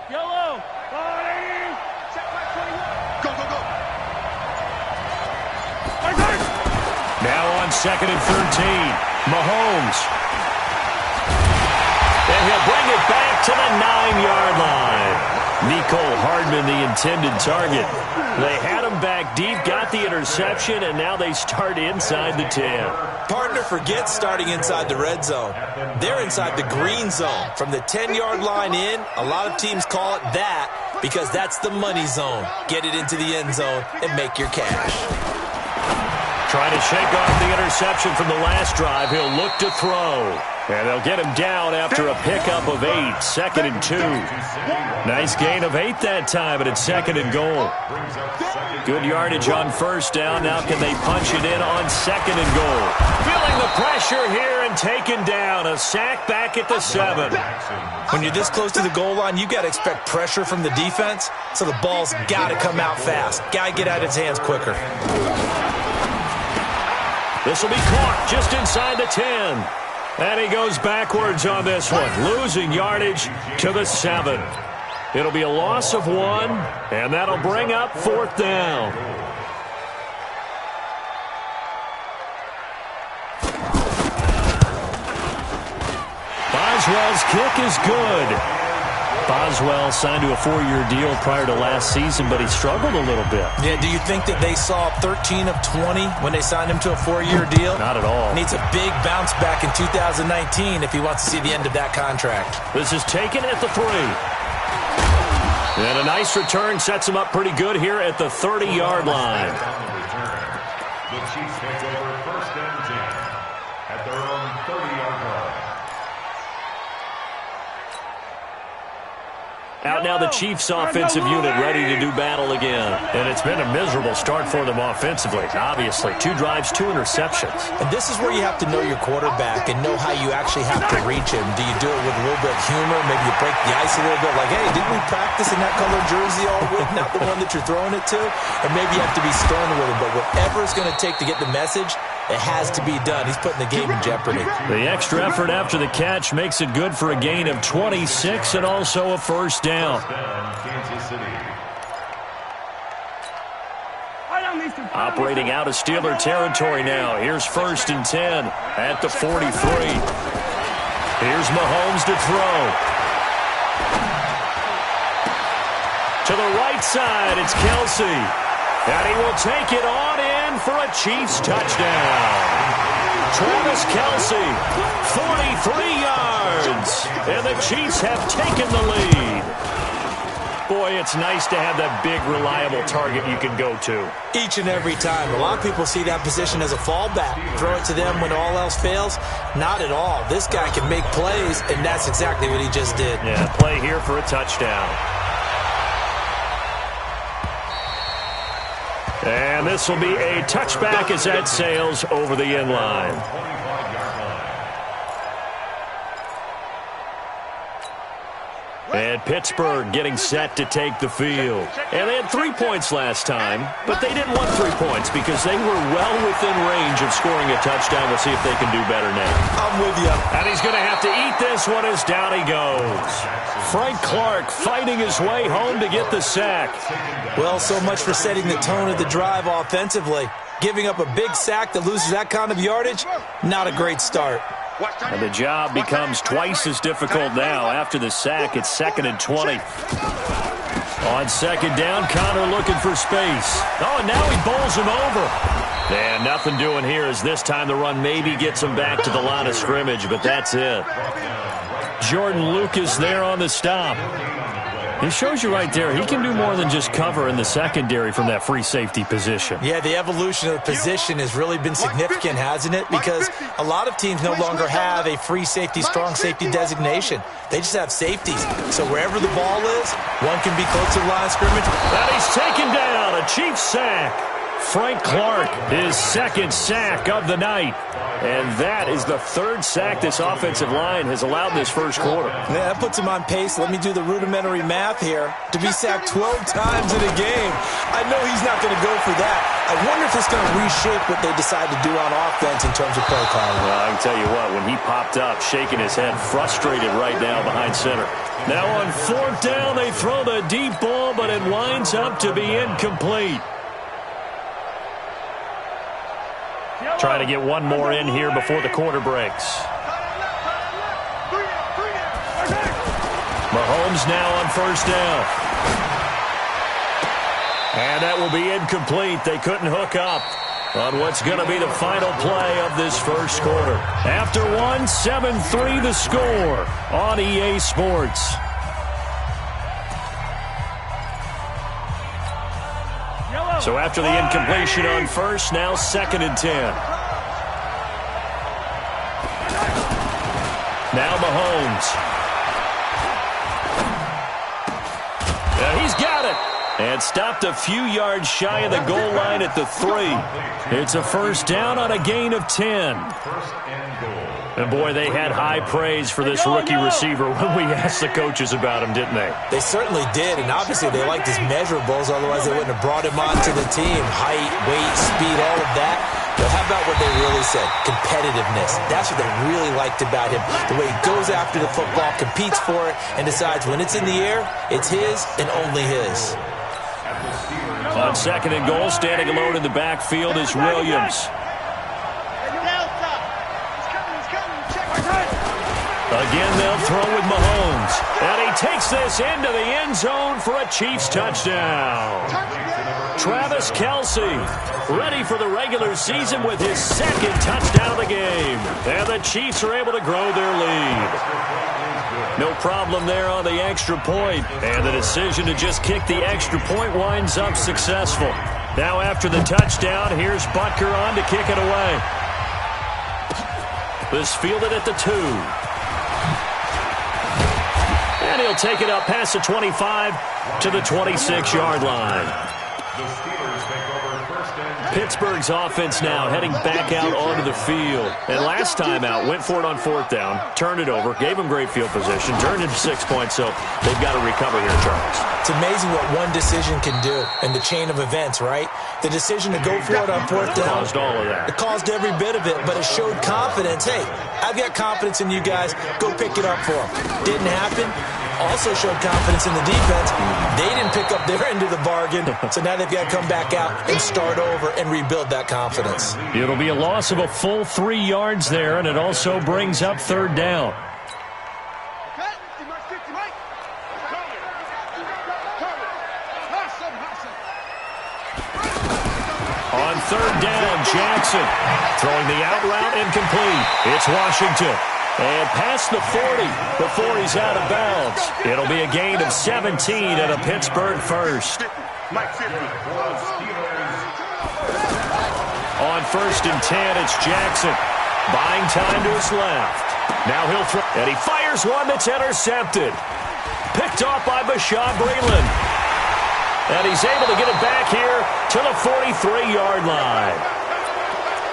Yellow. Go, go, go. Now on 2nd and 13. Mahomes. And he'll bring it back to the 9-yard line. Nicole Hardman, the intended target. They had him back deep, got the interception, and now they start inside the 10. Partner forgets starting inside the red zone. They're inside the green zone. From the 10-yard line in, a lot of teams call it that because that's the money zone. Get it into the end zone and make your cash. Trying to shake off the interception from the last drive. He'll look to throw. And they'll get him down after a pickup of 8. 2nd and 2. Nice gain of 8 that time, but it's 2nd and goal. Good yardage on 1st down. Now can they punch it in on 2nd and goal? Feeling the pressure here and taken down. A sack back at the 7. When you're this close to the goal line, you got to expect pressure from the defense, so the ball's got to come out fast. Got to get out of his hands quicker. This will be caught just inside the 10. And he goes backwards on this one, losing yardage to the 7. It'll be a loss of 1, and that'll bring up 4th down. Boswell's kick is good. Boswell signed to a 4-year deal prior to last season, but he struggled a little bit. Yeah, do you think that they saw 13 of 20 when they signed him to a 4-year deal? Not at all. Needs a big bounce back in 2019 if he wants to see the end of that contract. This is taken at the 3. And a nice return sets him up pretty good here at the 30-yard line. The Chiefs take over 1st and 10 at their own 30-yard line. Out now the Chiefs offensive unit ready to do battle again. And it's been a miserable start for them offensively. Obviously, 2 drives, 2 interceptions. And this is where you have to know your quarterback and know how you actually have to reach him. Do you do it with a little bit of humor? Maybe you break the ice a little bit like, hey, didn't we practice in that color jersey all week? Not the one that you're throwing it to? Or maybe you have to be stern with him. But whatever it's going to take to get the message, it has to be done. He's putting the game in jeopardy. The extra effort after the catch makes it good for a gain of 26 and also a 1st down. Operating out of Steeler territory now. Here's 1st and 10 at the 43. Here's Mahomes to throw. To the right side, it's Kelsey. And he will take it on in for a Chiefs touchdown. Travis Kelsey, 43 yards. And the Chiefs have taken the lead. Boy, it's nice to have that big, reliable target you can go to. Each and every time. A lot of people see that position as a fallback. Throw it to them when all else fails. Not at all. This guy can make plays, and that's exactly what he just did. Yeah, play here for a touchdown. And this will be a touchback as that sails over the end line. And Pittsburgh getting set to take the field. And they had 3 points last time, but they didn't want 3 points because they were well within range of scoring a touchdown. We'll see if they can do better now. I'm with you. And he's going to have to eat this one as down he goes. Frank Clark fighting his way home to get the sack. Well, so much for setting the tone of the drive offensively. Giving up a big sack that loses that kind of yardage, not a great start. And the job becomes twice as difficult now. After the sack, it's 2nd and 20. On 2nd down, Connor looking for space. Oh, and now he bowls him over. And nothing doing here as this time the run maybe gets him back to the line of scrimmage, but that's it. Jordan Lucas there on the stop. He shows you right there, he can do more than just cover in the secondary from that free safety position. Yeah, the evolution of the position has really been significant, hasn't it? Because a lot of teams no longer have a free safety, strong safety designation. They just have safeties. So wherever the ball is, one can be close to the line of scrimmage. And he's taken down, a Chiefs sack. Frank Clark, his second sack of the night. And that is the third sack this offensive line has allowed this first quarter. Yeah, that puts him on pace. Let me do the rudimentary math here. To be sacked 12 times in a game. I know he's not going to go for that. I wonder if it's going to reshape what they decide to do on offense in terms of play calling. Well, I can tell you what, when he popped up, shaking his head, frustrated right now behind center. Now on fourth down, they throw the deep ball, but it winds up to be incomplete. Trying to get one more in here before the quarter breaks. Mahomes now on first down. And that will be incomplete. They couldn't hook up on what's going to be the final play of this first quarter. After one, 7-3 the score on EA Sports. So after the incompletion on first, now 2nd and 10. Now Mahomes. He's got it. And stopped a few yards shy of the goal line at the 3. It's a first down on a gain of 10. And, boy, they had high praise for this rookie receiver when we asked the coaches about him, didn't they? They certainly did, and obviously they liked his measurables, otherwise they wouldn't have brought him onto the team. Height, weight, speed, all of that. But how about what they really said? Competitiveness. That's what they really liked about him. The way he goes after the football, competes for it, and decides when it's in the air, it's his and only his. On 2nd and goal, standing alone in the backfield is Williams. Again, they'll throw with Mahomes. And he takes this into the end zone for a Chiefs touchdown. Travis Kelce, ready for the regular season with his second touchdown of the game. And the Chiefs are able to grow their lead. No problem there on the extra point. And the decision to just kick the extra point winds up successful. Now after the touchdown, here's Butker on to kick it away. This fielded at the 2. And he'll take it up past the 25 to the 26-yard line. Pittsburgh's offense now heading back out onto the field. And last time out, went for it on 4th down, turned it over, gave them great field position, turned into 6 points, so they've got to recover here, Charles. It's amazing what one decision can do in the chain of events, right? The decision to go for it on 4th down. Caused all of that. It caused every bit of it, but it showed confidence. Hey, I've got confidence in you guys. Go pick it up for them. Didn't happen. Also showed confidence in the defense. They didn't pick up their end of the bargain, so now they've got to come back out and start over and rebuild that confidence. It'll be a loss of a full 3 yards there, and it also brings up 3rd down. On 3rd down, Jackson throwing the out route incomplete. It's Washington. And past the 40 before he's out of bounds. It'll be a gain of 17 and a Pittsburgh first. On 1st and 10, it's Jackson. Buying time to his left. Now he'll throw. And he fires one that's intercepted. Picked off by Bashaud Breeland. And he's able to get it back here to the 43-yard line.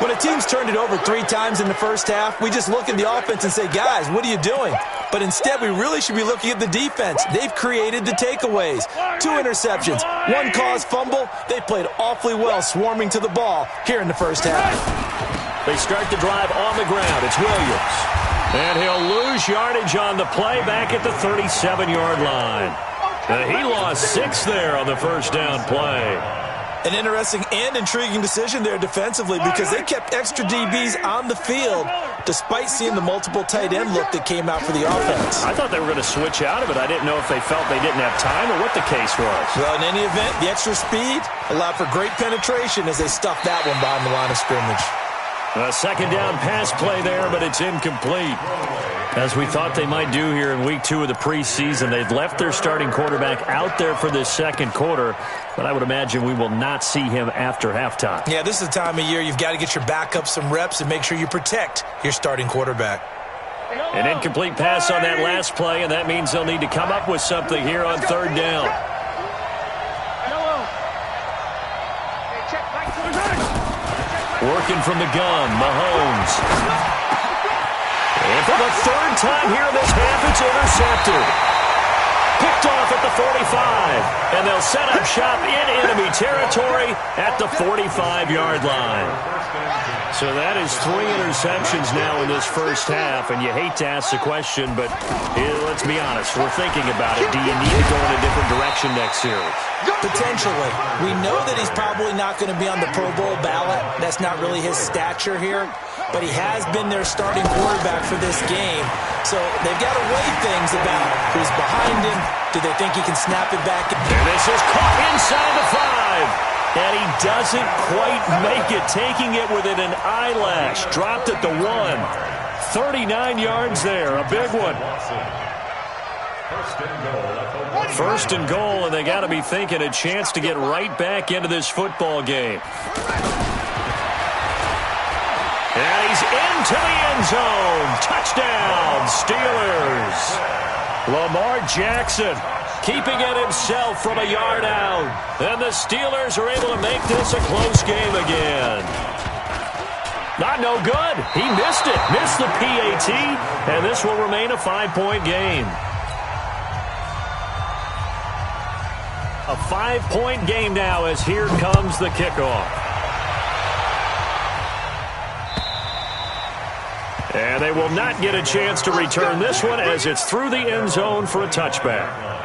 When a team's turned it over 3 times in the first half, we just look at the offense and say, guys, what are you doing? But instead, we really should be looking at the defense. They've created the takeaways. 2 interceptions, 1 caused fumble. They played awfully well swarming to the ball here in the first half. They start the drive on the ground. It's Williams. And he'll lose yardage on the play back at the 37-yard line. He lost 6 there on the first down play. An interesting and intriguing decision there defensively because they kept extra DBs on the field despite seeing the multiple tight end look that came out for the offense. I thought they were going to switch out of it. I didn't know if they felt they didn't have time or what the case was. Well, in any event, the extra speed allowed for great penetration as they stuffed that one behind the line of scrimmage. A 2nd down pass play there, but it's incomplete. As we thought they might do here in week 2 of the preseason, they've left their starting quarterback out there for this 2nd quarter, but I would imagine we will not see him after halftime. Yeah, this is the time of year you've got to get your backup some reps and make sure you protect your starting quarterback. An incomplete pass on that last play, and that means they'll need to come up with something here on 3rd down. Working from the gun, Mahomes. And for the third time here in this half, it's intercepted. Picked off at the 45. And they'll set up shop in enemy territory at the 45-yard line. So that is 3 interceptions now in this first half, and you hate to ask the question, but let's be honest, we're thinking about it. Do you need to go in a different direction next series? Potentially. We know that he's probably not going to be on the Pro Bowl ballot. That's not really his stature here, but he has been their starting quarterback for this game. So they've got to weigh things about who's behind him. Do they think he can snap it back? And this is caught inside the 5. And he doesn't quite make it, taking it within an eyelash. Dropped at the 1. 39 yards there, a big one. First and goal, and they got to be thinking a chance to get right back into this football game. And he's into the end zone. Touchdown, Steelers. Lamar Jackson keeping it himself from a yard out. And the Steelers are able to make this a close game again. Not no good. He missed it. Missed the PAT. And this will remain a 5-point game. A 5-point game now as here comes the kickoff. And they will not get a chance to return this one as it's through the end zone for a touchback.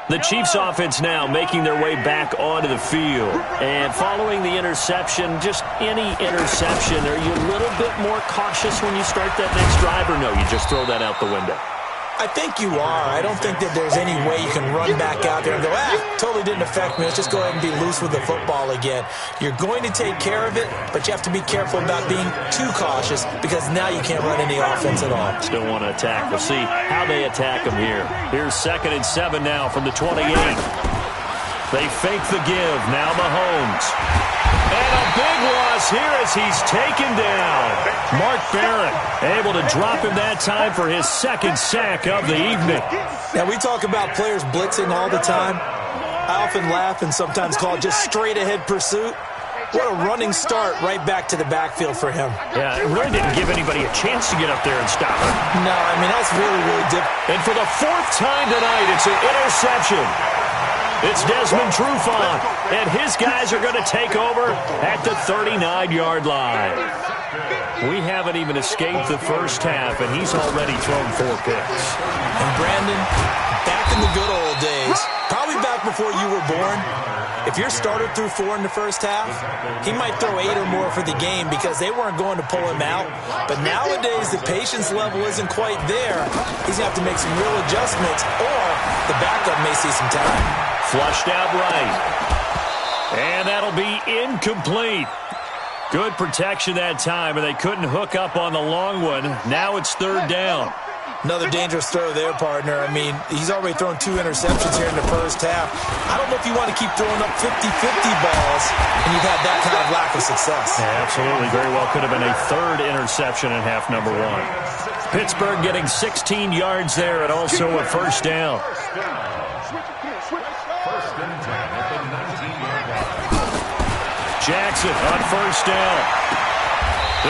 The Chiefs offense now making their way back onto the field. And following the interception, just any interception, are you a little bit more cautious when you start that next drive, or no, you just throw that out the window? I think you are. I don't think that there's any way you can run back out there and go, totally didn't affect me. Let's just go ahead and be loose with the football again. You're going to take care of it, but you have to be careful about being too cautious because now you can't run any offense at all. Still want to attack. We'll see how they attack them here. Here's 2nd and 7 now from the 28. They fake the give. Now Mahomes. And a big loss here as he's taken down. Mark Barrett able to drop him that time for his 2nd sack of the evening. Now, we talk about players blitzing all the time. I often laugh and sometimes call it just straight-ahead pursuit. What a running start right back to the backfield for him. Yeah, it really didn't give anybody a chance to get up there and stop him. No, I mean, that's really, really difficult. And for the 4th time tonight, it's an interception. It's Desmond Trufant, and his guys are going to take over at the 39-yard line. We haven't even escaped the first half, and he's already thrown 4 picks. And Brandon, back in the good old days, probably back before you were born, if your starter threw 4 in the first half, he might throw 8 or more for the game because they weren't going to pull him out. But nowadays, the patience level isn't quite there. He's going to have to make some real adjustments, or the backup may see some time. Flushed out right. And that'll be incomplete. Good protection that time, and they couldn't hook up on the long one. Now it's 3rd down. Another dangerous throw there, partner. I mean, he's already thrown 2 interceptions here in the first half. I don't know if you want to keep throwing up 50-50 balls, and you've had that kind of lack of success. Yeah, absolutely. Very well could have been a 3rd interception in half number 1. Pittsburgh getting 16 yards there and also a 1st down. Jackson on 1st down.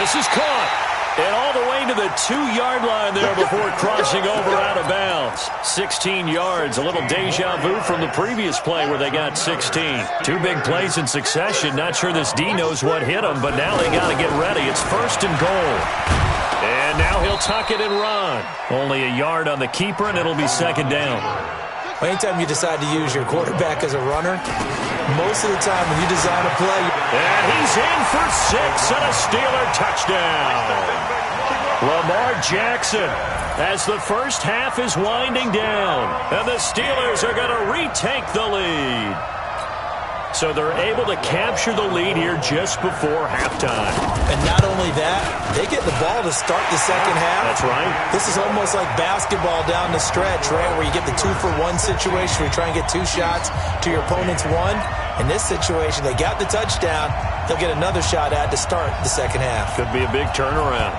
This is caught. And all the way to the 2-yard line there before crossing over out of bounds. 16 yards, a little deja vu from the previous play where they got 16. 2 big plays in succession. Not sure this D knows what hit him, but now they got to get ready. It's 1st and goal. And now he'll tuck it and run. Only a yard on the keeper, and it'll be 2nd down. Anytime you decide to use your quarterback as a runner, most of the time when you design a play... And he's in for 6 and a Steeler touchdown. Lamar Jackson as the first half is winding down. And the Steelers are going to retake the lead. So they're able to capture the lead here just before halftime. And not only that, they get the ball to start the second half. That's right. This is almost like basketball down the stretch, right, where you get the 2-for-1 situation where you try and get 2 shots to your opponent's 1. In this situation, they got the touchdown. They'll get another shot at to start the second half. Could be a big turnaround.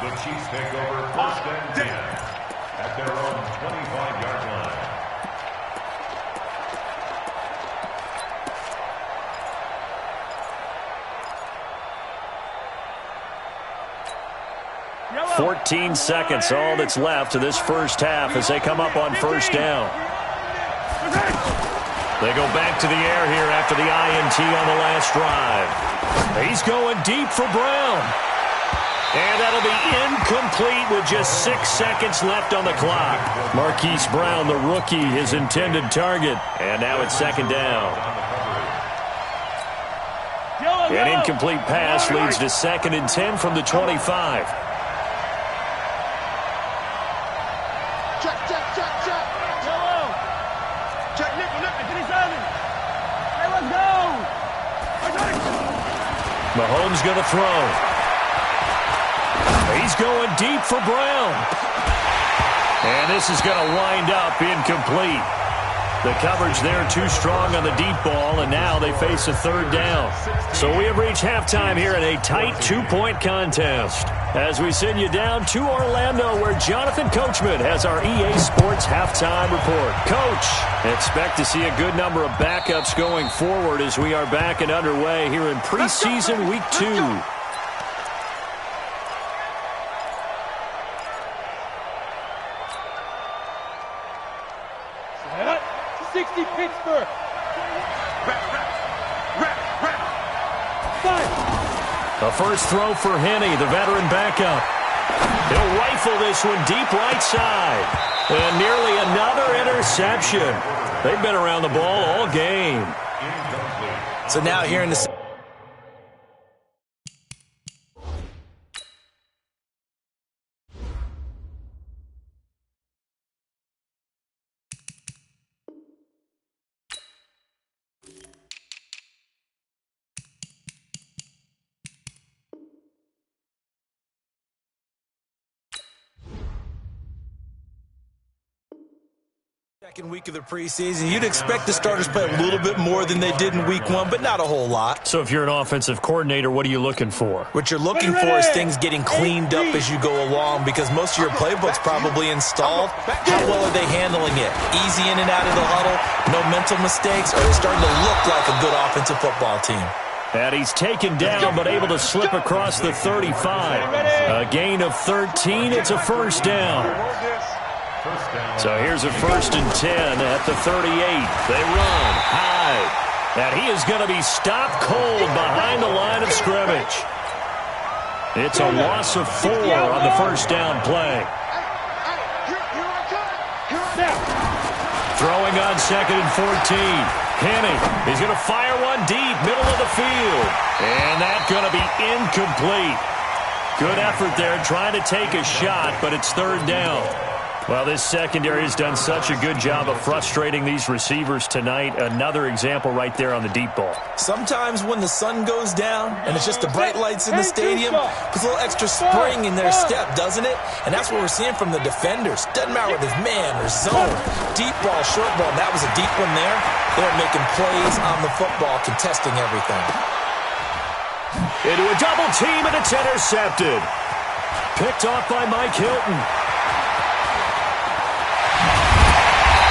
The Chiefs take over first and 10 at their own 25-yard line. Yellow. 14 seconds, all that's left to this first half as they come up on first down. They go back to the air here after the INT on the last drive. He's going deep for Brown. And that'll be incomplete with just 6 seconds left on the clock. Marquise Brown, the rookie, his intended target. And now it's second down. An incomplete pass leads to 2nd and 10 from the 25. Check. Yellow. Check, nickel. Finish early. Hey, let's go. Mahomes going to throw. He's going deep for Brown. And this is going to wind up incomplete. The coverage there too strong on the deep ball, and now they face a third down. So we have reached halftime here in a tight 2-point contest. As we send you down to Orlando, where Jonathan Coachman has our EA Sports halftime report. Coach, expect to see a good number of backups going forward as we are back and underway here in preseason week 2. 60 Pittsburgh. The first throw for Henney, the veteran backup. He'll rifle this one deep right side. And nearly another interception. They've been around the ball all game. So now here in the... second week of the preseason, you'd expect the starters play a little bit more than they did in week 1, but not a whole lot. So if you're an offensive coordinator, what are you looking for? What you're looking for is things getting cleaned up as you go along, because most of your playbook's probably installed. How well are they handling it? Easy in and out of the huddle, no mental mistakes, or are they starting to look like a good offensive football team? And he's taken down, but able to slip across the 35. A gain of 13. It's a first down. So here's a 1st and 10 at the 38. They run high. And he is going to be stopped cold behind the line of scrimmage. It's a loss of 4 on the first down play. Throwing on 2nd and 14. Henney, he's going to fire one deep, middle of the field. And that's going to be incomplete. Good effort there, trying to take a shot, but it's 3rd down. Well, this secondary has done such a good job of frustrating these receivers tonight. Another example right there on the deep ball. Sometimes when the sun goes down and it's just the bright lights in the stadium, puts a little extra spring in their step, doesn't it? And that's what we're seeing from the defenders. Doesn't matter whether it's man or zone, deep ball, short ball. And that was a deep one there. They're making plays on the football, contesting everything. Into a double team, and it's intercepted. Picked off by Mike Hilton.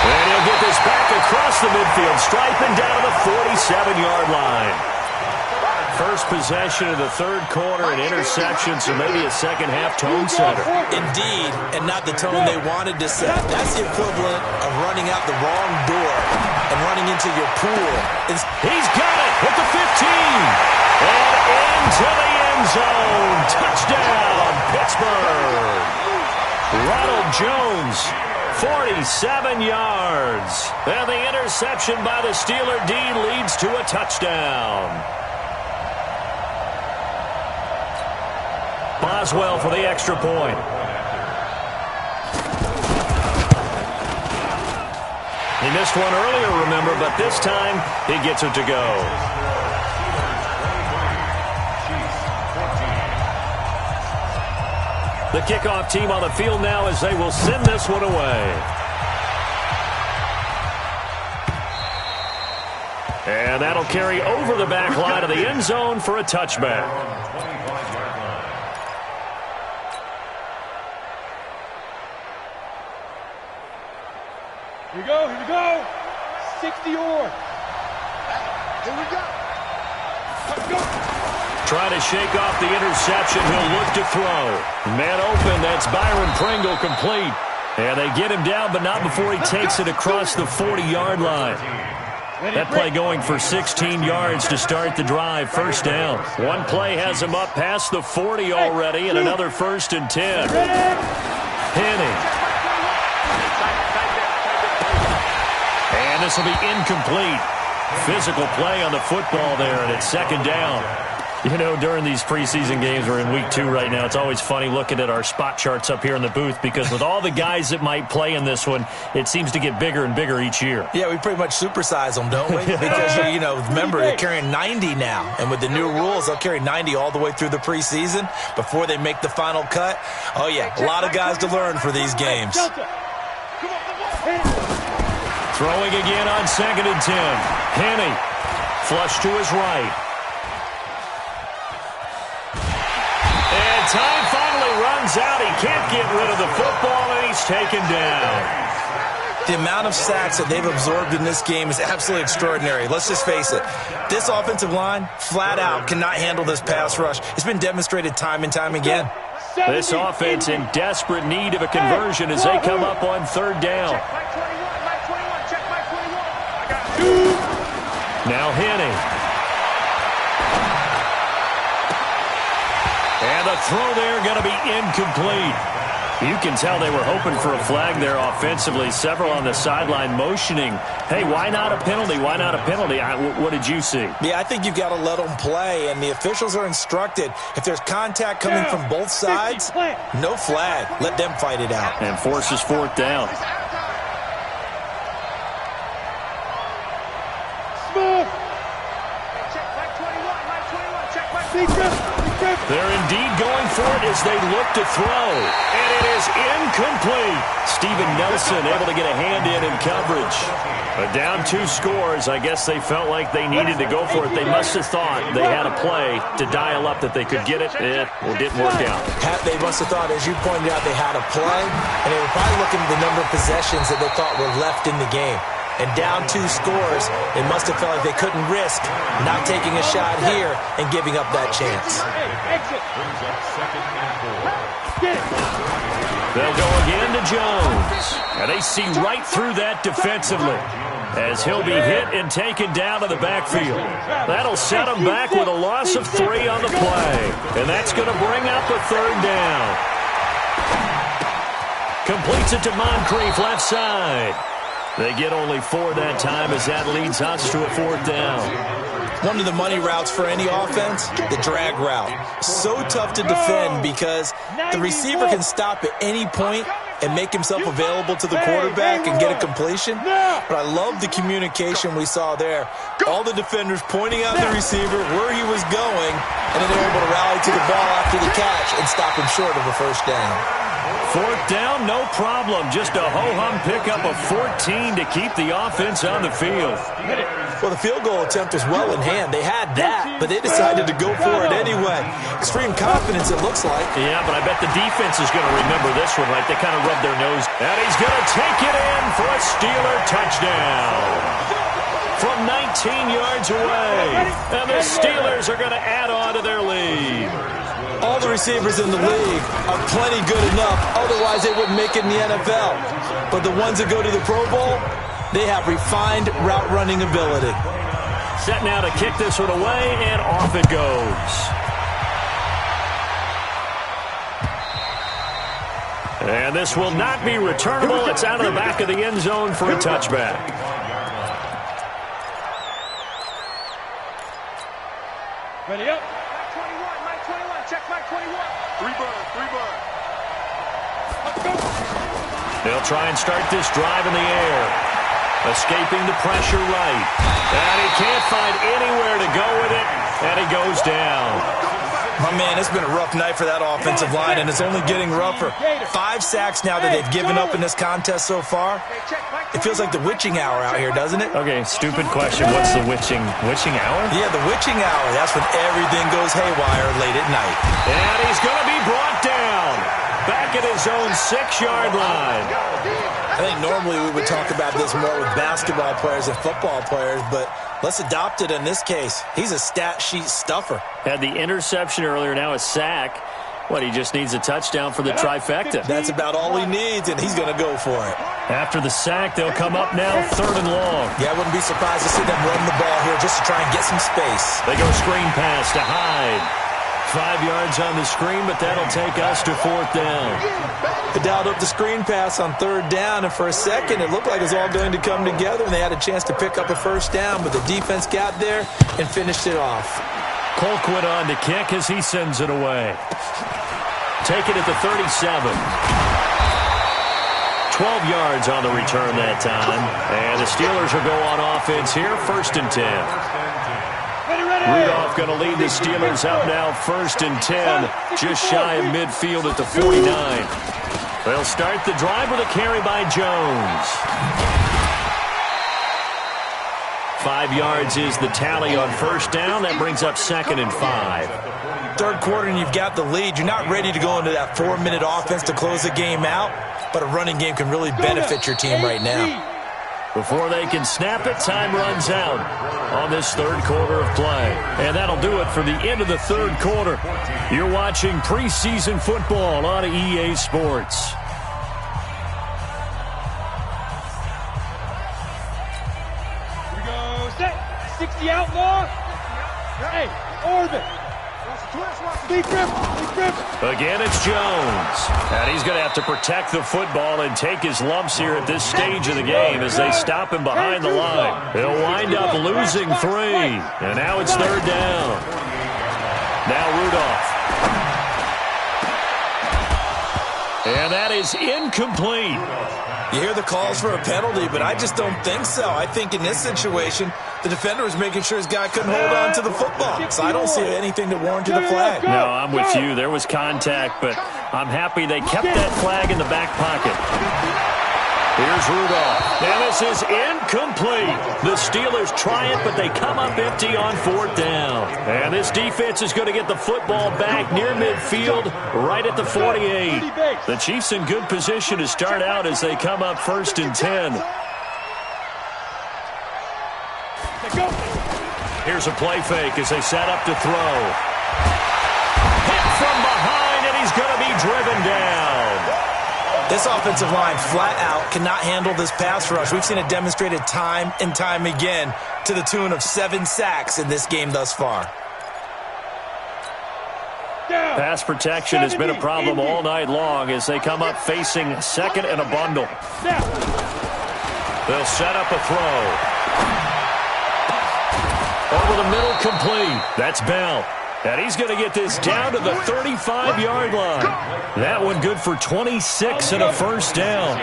And he'll get this back across the midfield, striping down to the 47-yard line. First possession of the 3rd quarter, an interception, so maybe a second-half tone setter. Indeed, and not the tone they wanted to set. That's the equivalent of running out the wrong door and running into your pool. He's got it at the 15. And into the end zone. Touchdown, Pittsburgh. Ronald Jones 47 yards. And the interception by the Steeler D leads to a touchdown. Boswell for the extra point. He missed one earlier, remember, but this time he gets it to go. The kickoff team on the field now as they will send this one away. And that'll carry over the back line of the end zone for a touchback. Here we go, here we go. 60 or. Here we go. Let's go. Trying to shake off the interception. He'll look to throw. Man open. That's Byron Pringle complete. And they get him down, but not before he takes it across the 40-yard line. That play going for 16 yards to start the drive. First down. One play has him up past the 40 already, and another 1st and 10. Henning. And this will be incomplete. Physical play on the football there, and it's 2nd down. You know, during these preseason games, we're in week 2 right now, it's always funny looking at our spot charts up here in the booth because with all the guys that might play in this one, it seems to get bigger and bigger each year. Yeah, we pretty much supersize them, don't we? Because, you know, remember, they're carrying 90 now. And with the new rules, they'll carry 90 all the way through the preseason before they make the final cut. Oh, yeah, a lot of guys to learn for these games. Throwing again on 2nd and 10. Henning, flush to his right. And time finally runs out. He can't get rid of the football, and he's taken down. The amount of sacks that they've absorbed in this game is absolutely extraordinary. Let's just face it. This offensive line, flat out, cannot handle this pass rush. It's been demonstrated time and time again. This offense in desperate need of a conversion as they come up on 3rd down. Now Henning. And the throw there going to be incomplete. You can tell they were hoping for a flag there offensively. Several on the sideline motioning. Hey, why not a penalty? Why not a penalty? What did you see? Yeah, I think you've got to let them play, and the officials are instructed. If there's contact coming from both sides, no flag. Let them fight it out. And forces 4th down. They're indeed going for it as they look to throw. And it is incomplete. Steven Nelson able to get a hand in coverage. But down 2 scores, I guess they felt like they needed to go for it. They must have thought they had a play to dial up that they could get it. It didn't work out. They must have thought, as you pointed out, they had a play. And they were probably looking at the number of possessions that they thought were left in the game. And down 2 scores, they must have felt like they couldn't risk not taking a shot here and giving up that chance. They'll go again to Jones. And they see right through that defensively as he'll be hit and taken down to the backfield. That'll set him back with a loss of 3 on the play. And that's going to bring up a 3rd down. Completes it to Moncrief left side. They get only 4 that time as that leads us to a 4th down. One of the money routes for any offense, the drag route. So tough to defend because the receiver can stop at any point and make himself available to the quarterback and get a completion. But I love the communication we saw there. All the defenders pointing out the receiver where he was going, and then they're able to rally to the ball after the catch and stop him short of a 1st down. 4th down, no problem. Just a ho-hum pickup of 14 to keep the offense on the field. Well, the field goal attempt was well in hand. They had that, but they decided to go for it anyway. Extreme confidence, it looks like. Yeah, but I bet the defense is going to remember this one, right? They kind of rubbed their nose. And he's going to take it in for a Steeler touchdown. From 19 yards away. And the Steelers are going to add on to their lead. All the receivers in the league are plenty good enough. Otherwise, they wouldn't make it in the NFL. But the ones that go to the Pro Bowl, they have refined route running ability. Set now to kick this one away, and off it goes. And this will not be returnable. It's out of the back of the end zone for a touchback. Ready up. Mike 21. Check Mike 21. Three bird. Let's go. They'll try and start this drive in the air. Escaping the pressure right. And he can't find anywhere to go with it. And he goes down. My man, it's been a rough night for that offensive line, and it's only getting rougher. 5 sacks now that they've given up in this contest so far. It feels like the witching hour out here, doesn't it? Okay, stupid question. What's the witching hour? Yeah, the witching hour. That's when everything goes haywire late at night. And he's going to be brought down. Back at his own 6-yard line. I think normally we would talk about this more with basketball players and football players, but let's adopt it in this case. He's a stat sheet stuffer. Had the interception earlier, now a sack. He just needs a touchdown for the trifecta. That's about all he needs, and he's going to go for it. After the sack, they'll come up now 3rd and long. Yeah, I wouldn't be surprised to see them run the ball here just to try and get some space. They go screen pass to Hyde. 5 yards on the screen, but that'll take us to 4th down. They dialed up the screen pass on 3rd down, and for a second, it looked like it was all going to come together, and they had a chance to pick up a 1st down, but the defense got there and finished it off. Colquitt on to kick as he sends it away. Take it at the 37. 12 yards on the return that time. And the Steelers will go on offense here, 1st and 10. Rudolph going to lead the Steelers out now, 1st and 10, just shy of midfield at the 49. They'll start the drive with a carry by Jones. 5 yards is the tally on 1st down. That brings up 2nd and 5. 3rd quarter and you've got the lead. You're not ready to go into that 4-minute offense to close the game out, but a running game can really benefit your team right now. Before they can snap it, time runs out on this 3rd quarter of play. And that'll do it for the end of the 3rd quarter. You're watching preseason football on EA Sports. Here we go. Set. 60 outlaw. Hey, orbit. Deep grip. Again, it's Jones. And he's going to have to protect the football and take his lumps here at this stage of the game as they stop him behind the line. He'll wind up losing 3. And now it's 3rd down. Now Rudolph. And that is incomplete. You hear the calls for a penalty, but I just don't think so. I think in this situation, the defender was making sure his guy couldn't hold on to the football. So I don't see anything to warrant the flag. No, I'm with you. There was contact, but I'm happy they kept that flag in the back pocket. Here's Rudolph. And this is incomplete. The Steelers try it, but they come up empty on 4th down. And this defense is going to get the football back near midfield, right at the 48. The Chiefs in good position to start out as they come up 1st and 10. Here's a play fake as they set up to throw. Hit from behind, and he's going to be driven down. This offensive line flat out cannot handle this pass rush. We've seen it demonstrated time and time again to the tune of 7 sacks in this game thus far. Pass protection has been a problem all night long as they come up facing 2nd and a bundle. They'll set up a throw. Over the middle, complete. That's Bell. And he's going to get this down to the 35-yard line. That one good for 26 and a 1st down.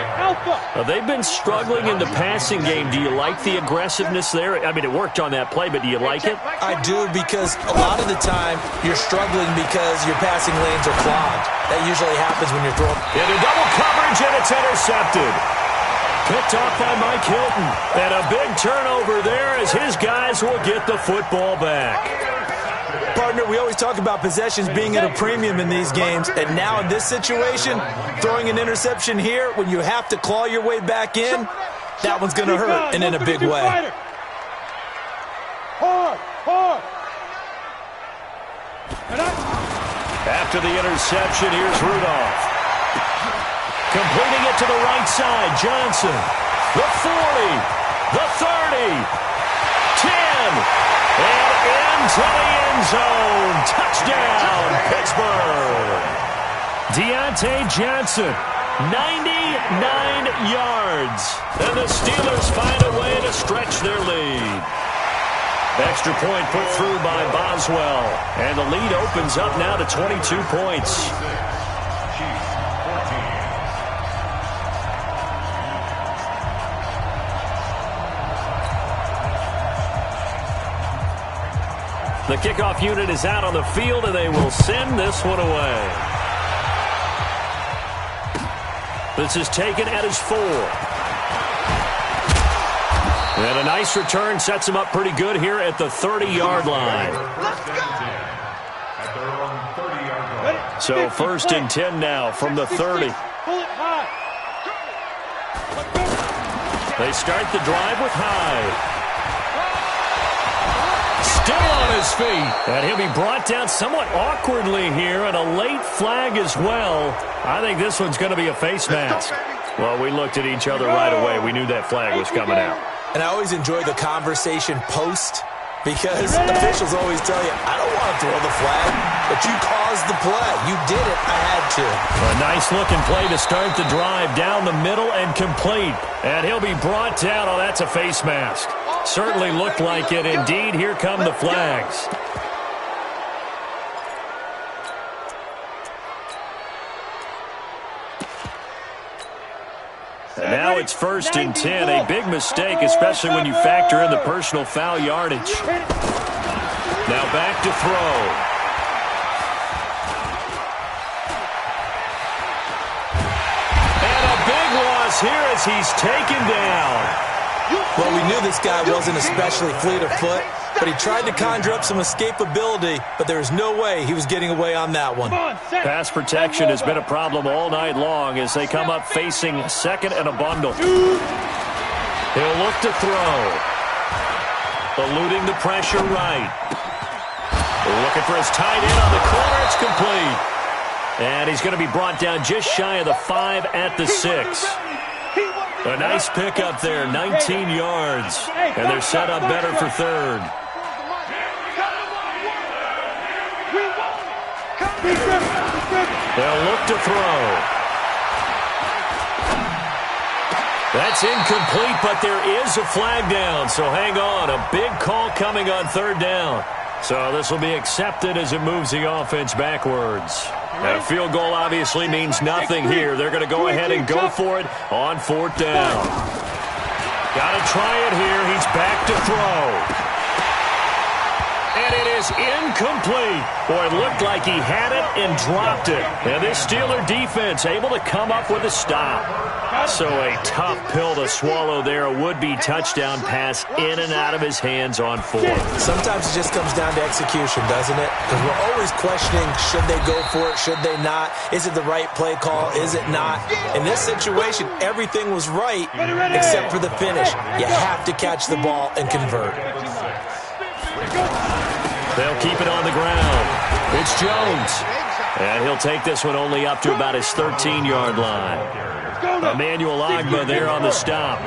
They've been struggling in the passing game. Do you like the aggressiveness there? I mean, it worked on that play, but do you like it? I do, because a lot of the time you're struggling because your passing lanes are clogged. That usually happens when you're throwing. Into double coverage, and it's intercepted. Picked off by Mike Hilton. And a big turnover there as his guys will get the football back. Partner, we always talk about possessions being at a premium in these games, and now in this situation, throwing an interception here when you have to claw your way back in, that one's going to hurt, and in a big way. After the interception, here's Rudolph. Completing it to the right side, Johnson. The 40, the 30, 10, and into the end zone. Touchdown, Pittsburgh. Deontay Johnson 99 yards. And the Steelers find a way to stretch their lead. Extra point put through by Boswell. And the lead opens up now to 22 points. The kickoff unit is out on the field, and they will send this one away. This is taken at his 4. And a nice return sets him up pretty good here at the 30-yard line. So 1st and 10 now from the 30. They start the drive with Hyde. Still on his feet. And he'll be brought down somewhat awkwardly here, and a late flag as well. I think this one's going to be a face mask. Well, we looked at each other right away. We knew that flag was coming out. And I always enjoy the conversation post, because officials always tell you, I don't want to throw the flag, but you caused the play. You did it. I had to. A nice-looking play to start the drive down the middle and complete. And he'll be brought down. Oh, that's a face mask. Certainly looked like it. Indeed, here come the flags. And now it's 1st and 10. A big mistake, especially when you factor in the personal foul yardage. Now back to throw. And a big loss here as he's taken down. Well, we knew this guy wasn't especially fleet of foot, but he tried to conjure up some escapability, but there was no way he was getting away on that one. Pass protection has been a problem all night long as they come up facing 2nd and a bundle. He'll look to throw. Eluding the pressure right. Looking for his tight end on the corner. It's complete. And he's going to be brought down just shy of the 5 at the 6. A nice pickup there, 19 yards. And they're set up better for 3rd. They'll look to throw. That's incomplete, but there is a flag down. So hang on, a big call coming on 3rd down. So this will be accepted as it moves the offense backwards. And a field goal obviously means nothing here. They're going to go ahead and go for it on 4th down. Got to try it here. He's back to throw. And it is incomplete. Boy, it looked like he had it and dropped it. And this Steeler defense able to come up with a stop. So a tough pill to swallow there. A would-be touchdown pass in and out of his hands on 4th. Sometimes it just comes down to execution, doesn't it? Because we're always questioning, should they go for it, should they not? Is it the right play call? Is it not? In this situation, everything was right except for the finish. You have to catch the ball and convert. They'll keep it on the ground. It's Jones. And he'll take this one only up to about his 13-yard line. Emmanuel Ogbah there on the stop.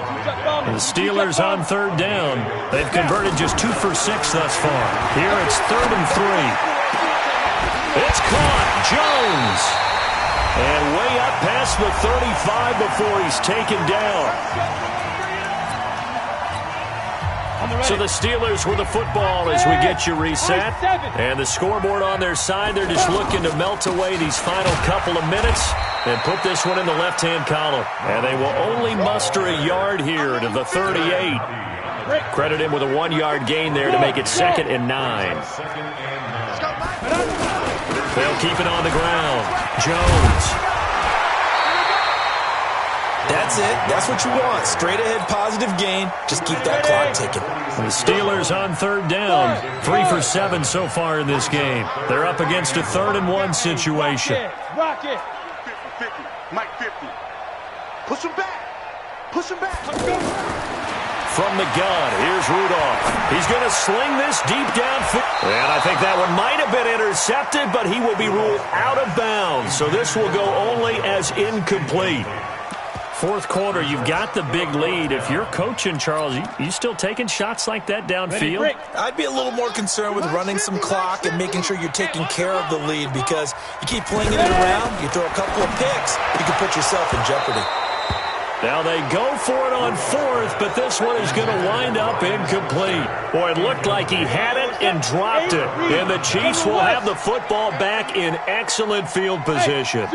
The Steelers on 3rd down. They've converted just 2 for 6 thus far. Here it's 3rd and 3. It's caught. Jones. And way up past the 35 before he's taken down. So the Steelers with the football as we get you reset. And the scoreboard on their side, they're just looking to melt away these final couple of minutes and put this one in the left-hand column. And they will only muster a yard here to the 38. Credit him with a 1-yard gain there to make it 2nd and 9. They'll keep it on the ground. Jones. That's it. That's what you want. Straight ahead positive gain. Just keep that clock ticking. The Steelers on 3rd down. 3 for 7 so far in this game. They're up against a 3rd and 1 situation. Rock it. 50, Mike 50. Push him back. Push him back. From the gun, here's Rudolph. He's going to sling this deep downfield. And I think that one might have been intercepted, but he will be ruled out of bounds. So this will go only as incomplete. Fourth quarter, you've got the big lead. If you're coaching, Charles, you still taking shots like that downfield? I'd be a little more concerned with running some clock and making sure you're taking care of the lead, because you keep flinging it around, you throw a couple of picks, you can put yourself in jeopardy. Now they go for it on fourth, but this one is going to wind up incomplete. Boy, it looked like he had it and dropped it. And the Chiefs will have the football back in excellent field position.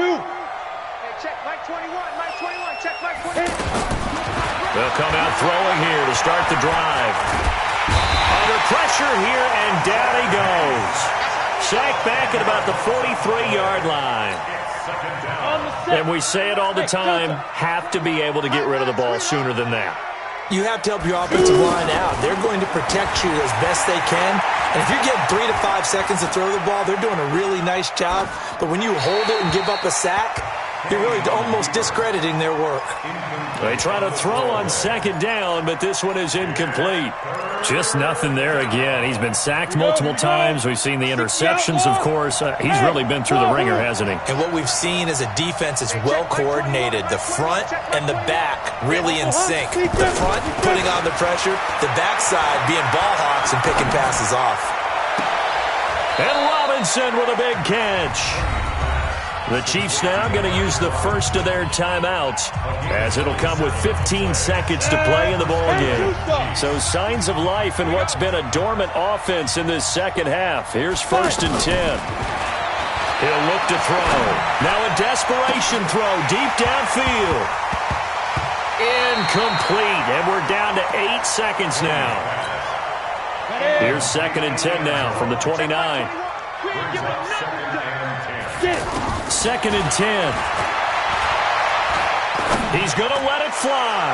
Check Mike 21, Mike 21, check Mike 21. They'll come out throwing here to start the drive. Under pressure here, and down he goes. Sacked back at about the 43-yard line. And we say it all the time, have to be able to get rid of the ball sooner than that. You have to help your offensive line out. They're going to protect you as best they can. And if you're getting 3 to 5 seconds to throw the ball, they're doing a really nice job. But when you hold it and give up a sack, you're really almost discrediting their work. They try to throw on second down, but this one is incomplete. Just nothing there again. He's been sacked multiple times. We've seen the interceptions, of course. He's really been through the ringer, hasn't he? And what we've seen is a defense that's well coordinated. The front and the back really in sync. The front putting on the pressure, the backside being ball hawks and picking passes off. And Robinson with a big catch. The Chiefs now going to use the first of their timeouts, as it'll come with 15 seconds to play in the ballgame. So signs of life in what's been a dormant offense in this second half. Here's 1st and 10. He'll look to throw. Now a desperation throw deep downfield. Incomplete, and we're down to 8 seconds now. Here's 2nd and 10 now from the 29. 2nd and 10. He's going to let it fly.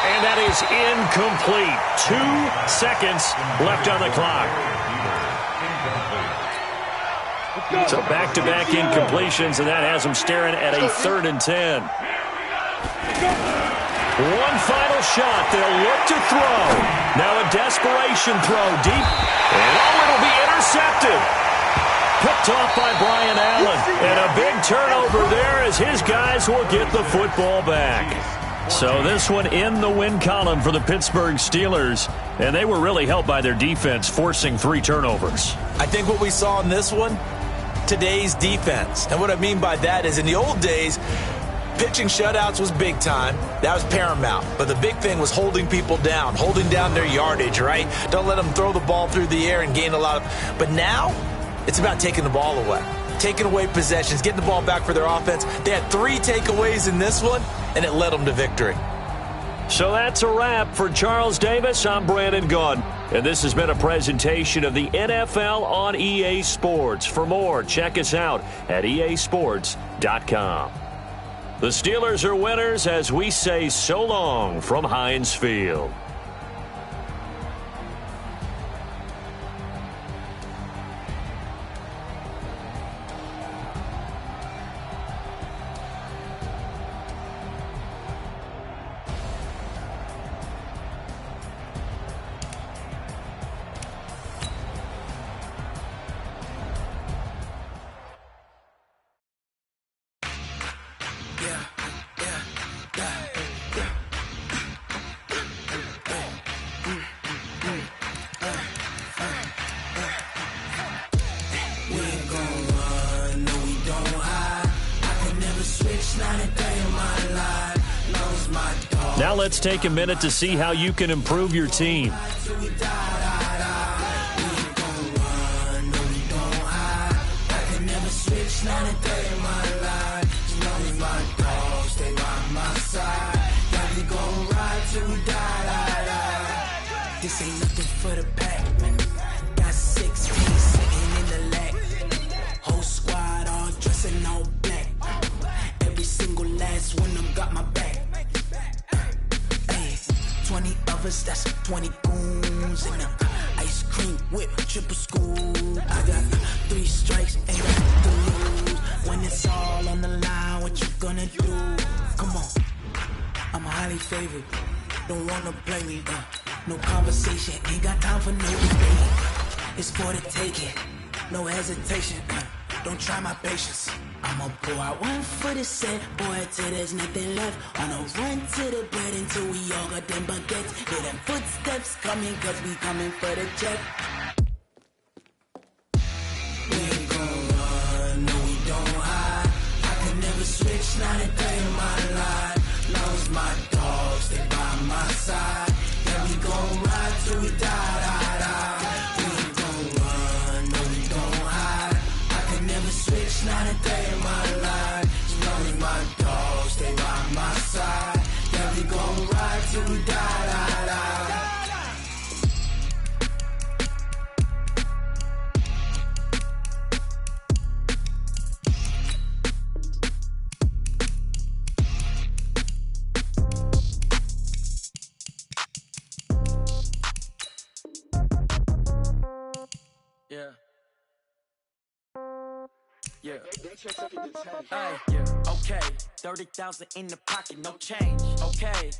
And that is incomplete. 2 seconds left on the clock. So back-to-back incompletions, and that has him staring at a 3rd and 10. One final shot. They'll look to throw. Now a desperation throw deep. And it'll be intercepted. Picked off by Brian Allen. And a big turnover there as his guys will get the football back. So this one in the win column for the Pittsburgh Steelers. And they were really helped by their defense, forcing 3 turnovers. I think what we saw in this one, today's defense. And what I mean by that is in the old days, pitching shutouts was big time. That was paramount. But the big thing was holding people down, holding down their yardage, right? Don't let them throw the ball through the air and gain a lot of... But now, it's about taking the ball away. Taking away possessions, getting the ball back for their offense. They had 3 takeaways in this one, and it led them to victory. So that's a wrap for Charles Davis. I'm Brandon Gaudin, and this has been a presentation of the NFL on EA Sports. For more, check us out at easports.com. The Steelers are winners as we say so long from Heinz Field. Now let's take a minute to see how you can improve your team. This ain't nothing for the pack. Got 6 feet sitting in the lag. Whole squad all dressing all black. Every single last one of them got my back. 20 of us, that's 20 goons in them. Ice cream whip, triple school. I got 3 strikes, ain't got to lose. When it's all on the line, what you gonna do? Come on, I'm highly favored. Don't wanna play me, no conversation, ain't got time for no debate. It's for the taking, no hesitation. Don't try my patience. I'ma pour out one for the set, boy, till there's nothing left. On a run to the bread until we all got them baguettes. Hear them footsteps coming, cause we coming for the check. We ain't gon' run, no we don't hide. I could never switch, not a day in my life. Long as my dogs, they by my side. Yeah, we gon' ride till we die, die, die. We ain't gon' run, no we don't hide. I could never switch, not a day in my life. As long as my dogs, they by my side. Yeah, we gon' ride till we die, die, die. Yeah. Yeah. Hey, yeah. Okay. 30,000 in the pocket, no change. Okay.